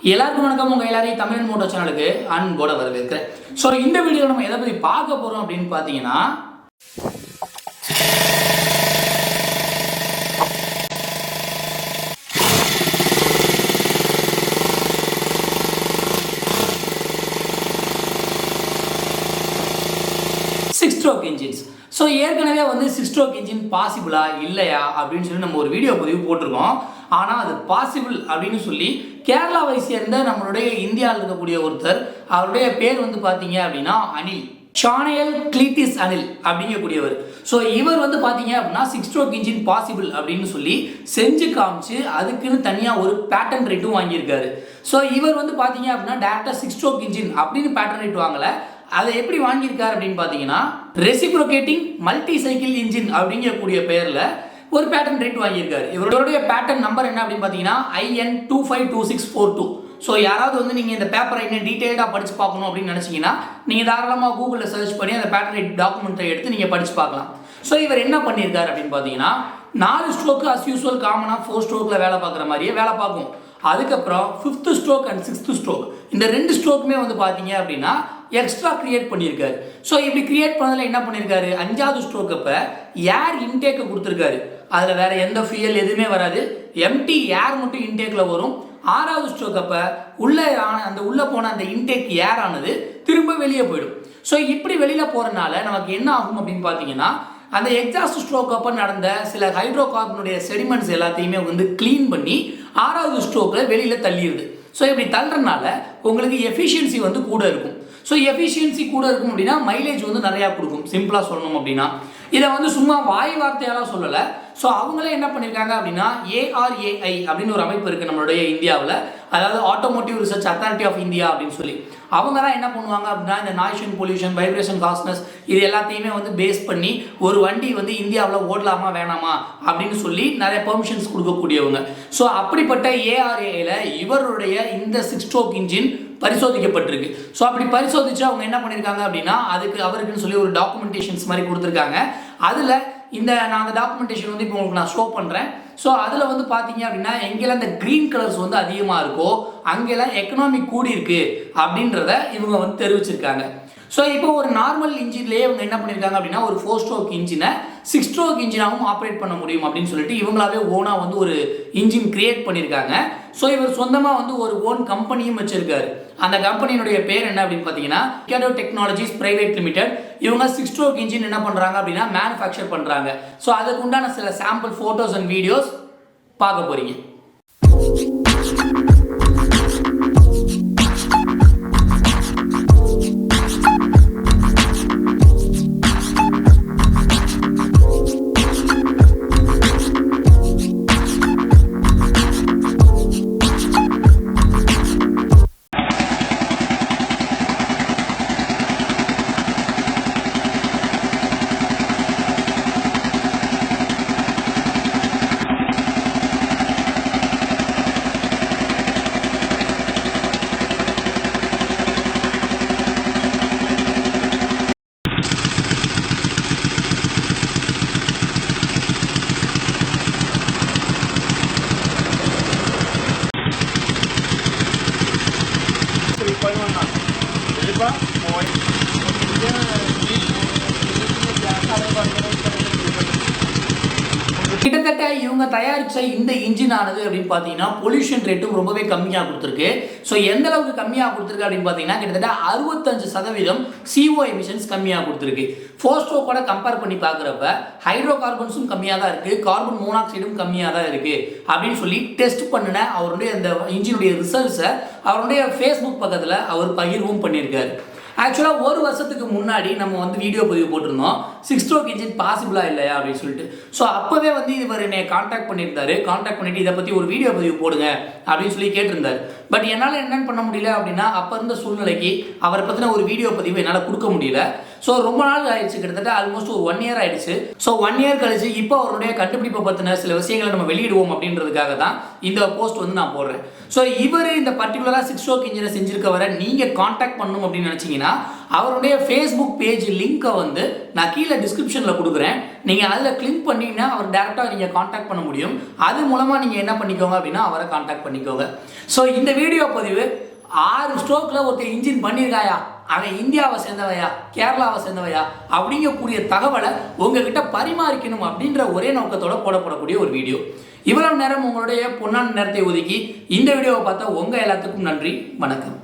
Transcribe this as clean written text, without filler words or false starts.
எல்லாருக்கும் வணக்கம். உங்கள் எல்லாரையும் தமிழன்மோட்டோ சேனலுக்கு அன்போட வரவேற்கிறேன். ஸோ இந்த வீடியோ நம்ம எதை பற்றி பார்க்க போகிறோம் அப்படின்னு பார்த்தீங்கன்னா, சிக்ஸ் ஸ்ட்ரோக் இன்ஜின்ஸ். ஸோ ஏற்கனவே சிக்ஸ் ஸ்ட்ரோக் இன்ஜின் பாசிபிளா இல்லையா அப்படின்னு சொல்லி நம்ம ஒரு வீடியோ பதிவு போட்டிருக்கோம். ஆனால் அது பாசிபிள் அப்படின்னு சொல்லி கேரளாவை சேர்ந்த நம்மளுடைய இந்தியாவில் இருக்கக்கூடிய ஒருத்தர், அவருடைய பேர் பார்த்தீங்க அப்படின்னா அனில், சானையல் கிளீட்டிஸ் அனில் அப்படிங்கக்கூடியவர். ஸோ இவர் பார்த்தீங்க அப்படின்னா சிக்ஸ் ஸ்ட்ரோக் இன்ஜின் பாசிபிள் அப்படின்னு சொல்லி செஞ்சு காமிச்சு அதுக்குன்னு தனியாக ஒரு பேட்டன் ரைட்டும் வாங்கியிருக்காரு. ஸோ இவர் பார்த்தீங்க அப்படின்னா டேரக்டாக சிக்ஸ் ஸ்ட்ரோக் இன்ஜின் அப்படின்னு பேட்டன் ரைட் வாங்கலை. அதை எப்படி வாங்கியிருக்காரு அப்படின்னு பார்த்தீங்கன்னா, ரெசிப்ரோகேட்டிங் மல்டி சைக்கிள் இன்ஜின் அப்படிங்கக்கூடிய பெயரில் ஒரு பேட்டன் ரைட் வாங்கியிருக்காரு. இவருடைய பேட்டன் நம்பர் என்ன அப்படின்னு பார்த்தீங்கன்னா IN252642. ஸோ யாராவது நீங்கள் இந்த பேப்பரை இன்னும் டீட்டெயில்டாக படித்து பார்க்கணும் அப்படின்னு நினச்சிங்கன்னா நீங்கள் தாராளமாக கூகுளில் சர்ச் பண்ணி அந்த பேட்டன் ரைட் டாக்குமெண்ட்டை எடுத்து நீங்கள் படித்து பார்க்கலாம். ஸோ இவர் என்ன பண்ணியிருக்காரு அப்படின்னு பார்த்தீங்கன்னா, 4 ஸ்ட்ரோக்கு அஸ் யூஸ்வல் காமனாக 4 ஸ்ட்ரோக்கில் வேலை பார்க்குற மாதிரியே வேலை பார்க்கும். அதுக்கப்புறம் 5th stroke and 6th stroke, இந்த 2 ஸ்ட்ரோக்குமே பார்த்தீங்க அப்படின்னா எக்ஸ்ட்ரா கிரியேட் பண்ணியிருக்காரு. ஸோ இப்படி கிரியேட் பண்ணதில் என்ன பண்ணியிருக்காரு, 5வது ஸ்ட்ரோக் அப்போ ஏர் இன்டேக்கை கொடுத்துருக்காரு. அதில் வேற எந்த ஃபியல் எதுவுமே வராது, எம்டி ஏர் மட்டும் இன்டேக்கில் வரும். 6வது ஸ்ட்ரோக் அப்போ உள்ளே போன அந்த இன்டேக் ஏர் ஆனது திரும்ப வெளியே போயிடும். ஸோ இப்படி வெளியில் போகிறனால நமக்கு என்ன ஆகும் அப்படின்னு பார்த்தீங்கன்னா, அந்த எக்ஸாஸ்ட் ஸ்ட்ரோக் அப்போ நடந்த சில ஹைட்ரோ கார்பனுடைய செடிமெண்ட்ஸ் எல்லாத்தையுமே க்ளீன் பண்ணி 6வது ஸ்ட்ரோக்கில் வெளியில் தள்ளிடுது. ஸோ இப்படி தள்ளுறதுனால உங்களுக்கு எஃபிஷியன்சி கூட இருக்கும். ஸோ எஃபிஷியன்சி கூட இருக்கும் அப்படின்னா மைலேஜ் நிறையா கொடுக்கும். சிம்பிளாக சொல்லணும் அப்படின்னா இதை சும்மா வாய் வார்த்தையெல்லாம் சொல்லலை. ஸோ அவங்களே என்ன பண்ணியிருக்காங்க அப்படின்னா, ARAI அப்படின்னு ஒரு அமைப்பு இருக்குது நம்மளுடைய இந்தியாவில், அதாவது automotive research authority of India அப்படின்னு சொல்லி. அவங்க தான் என்ன பண்ணுவாங்க அப்படின்னா, இந்த noise and pollution, vibration, harshness இது எல்லாத்தையுமே பேஸ் பண்ணி ஒரு வண்டி இந்தியாவில் ஓடலாமா வேணாமா அப்படின்னு சொல்லி நிறைய பெர்மிஷன்ஸ் கொடுக்கக்கூடியவங்க. ஸோ அப்படிப்பட்ட ARAIல இவருடைய இந்த 6 ஸ்ட்ரோக் இன்ஜின் பரிசோதிக்கப்பட்டிருக்கு. ஸோ அப்படி பரிசோதிச்சு அவங்க என்ன பண்ணியிருக்காங்க அப்படின்னா, அவருக்குன்னு சொல்லி ஒரு டாக்குமெண்டேஷன்ஸ் மாதிரி கொடுத்துருக்காங்க. அதில் நான் அந்த டாக்குமெண்டேஷன் இப்போ உங்களுக்கு நான் ஷோ பண்ணுறேன். ஸோ அதில் பார்த்தீங்க அப்படின்னா, எங்கெல்லாம் இந்த க்ரீன் கலர்ஸ் அதிகமாக இருக்கோ அங்கெல்லாம் எக்கனாமிக் கூடி இருக்கு அப்படின்றத இவங்க தெரிவிச்சிருக்காங்க. ஸோ இப்போ ஒரு நார்மல் இன்ஜின்லேயே இவங்க என்ன பண்ணியிருக்காங்க அப்படின்னா, ஒரு 4 ஸ்ட்ரோக் இன்ஜினை 6 ஸ்ட்ரோக் இன்ஜினாகவும் ஆப்ரேட் பண்ண முடியும் அப்படின்னு சொல்லிட்டு இவங்களாவே ஓனாக ஒரு இன்ஜின் கிரியேட் பண்ணியிருக்காங்க. ஸோ இவர் சொந்தமாக ஒரு ஓன் கம்பெனியும் வச்சிருக்காரு. அந்த கம்பெனியினுடைய பேர் என்ன அப்படின்னு பார்த்தீங்கன்னா, கேடோ டெக்னாலஜிஸ் பிரைவேட் லிமிடெட். இவங்க 6 ஸ்ட்ரோக் இன்ஜின் என்ன பண்ணுறாங்க அப்படின்னா மேனுஃபேக்சர் பண்ணுறாங்க. ஸோ அதுக்கு உண்டான சில சாம்பிள் ஃபோட்டோஸ் அண்ட் வீடியோஸ் பார்க்க போறீங்க. கிட்டத்தட்ட இவங்க தயாரித்த இந்த இன்ஜின் ஆனது அப்படின்னு பார்த்தீங்கன்னா பொல்யூஷன் ரேட்டும் ரொம்பவே கம்மியாக கொடுத்துருக்கு. ஸோ எந்த அளவுக்கு கம்மியாக கொடுத்துருக்கு அப்படின்னு பார்த்தீங்கன்னா, கிட்டத்தட்ட 65% CO எமிஷன்ஸ் கம்மியாக கொடுத்துருக்கு. 4 ஸ்ட்ரோக்கோட கம்பேர் பண்ணி பார்க்குறப்ப ஹைட்ரோ கார்பன்ஸும் கம்மியாக தான் இருக்குது, கார்பன் மோனாக்சைடும் கம்மியாக தான் இருக்குது அப்படின்னு சொல்லி டெஸ்ட் பண்ணின அவருடைய அந்த இன்ஜினுடைய ரிசல்ட்ஸை அவருடைய ஃபேஸ்புக் பக்கத்தில் அவர் பகிர்வும் பண்ணியிருக்காரு. ஆக்சுவலாக ஒரு வருஷத்துக்கு முன்னாடி நம்ம வீடியோ பதிவு போட்டிருந்தோம், 6 ஸ்ட்ரோக் இன்ஜின் பாசிபிளா இல்லையா அப்படின்னு சொல்லிட்டு. ஸோ அப்போவே இவர் என்னை கான்டாக்ட் பண்ணியிருந்தாரு. கான்டாக்ட் பண்ணிட்டு இதை பற்றி ஒரு வீடியோ பதிவு போடுங்க அப்படின்னு சொல்லி கேட்டிருந்தார். பட் என்னால் என்னென்னு பண்ண முடியல அப்படின்னா, அப்போ இருந்த சூழ்நிலைக்கு அவரை பற்றின ஒரு வீடியோ பதிவு என்னால் கொடுக்க முடியல. ஸோ ரொம்ப நாள் ஆயிடுச்சு, கிட்டத்தட்ட ஆல்மோஸ்ட் ஒரு 1 இயர் ஆயிடுச்சு. ஸோ 1 இயர் கழிச்சு இப்போ அவருடைய கண்டுபிடிப்பை பற்றின சில விஷயங்களை நம்ம வெளியிடுவோம் அப்படின்றதுக்காக தான் இந்த போஸ்ட் வந்து நான் போடுறேன். ஸோ இவர் இந்த பர்டிகுலராக 6 ஸ்ட்ரோக் இன்ஜினை செஞ்சிருக்கவரை நீங்கள் காண்டாக்ட் பண்ணணும் அப்படின்னு நினச்சிங்கன்னா அவருடைய ஃபேஸ்புக் பேஜ் லிங்க்கை வந்து நான் கீழே டிஸ்கிரிப்ஷனில் கொடுக்குறேன். நீங்கள் அதில் கிளிக் பண்ணிங்கன்னா அவர் டேரெக்டாக நீங்கள் காண்டாக்ட் பண்ண முடியும். அது மூலமாக நீங்கள் என்ன பண்ணிக்கோங்க அப்படின்னா அவரை காண்டாக்ட் பண்ணிக்கோங்க. ஸோ இந்த வீடியோ பதிவு 6 ஸ்ட்ரோக்கில் ஒருத்தர் இன்ஜின் பண்ணியிருக்காயா, அவன் இந்தியாவை சேர்ந்தவையா கேரளாவை சேர்ந்தவையா அப்படிங்கக்கூடிய தகவலை உங்ககிட்ட பரிமாறிக்கணும் அப்படின்ற ஒரே நோக்கத்தோட போடப்படக்கூடிய ஒரு வீடியோ. இவ்வளவு நேரம் உங்களுடைய பொன்னான நேரத்தை ஒதுக்கி இந்த வீடியோவை பார்த்தா உங்கள் எல்லாத்துக்கும் நன்றி. வணக்கம்.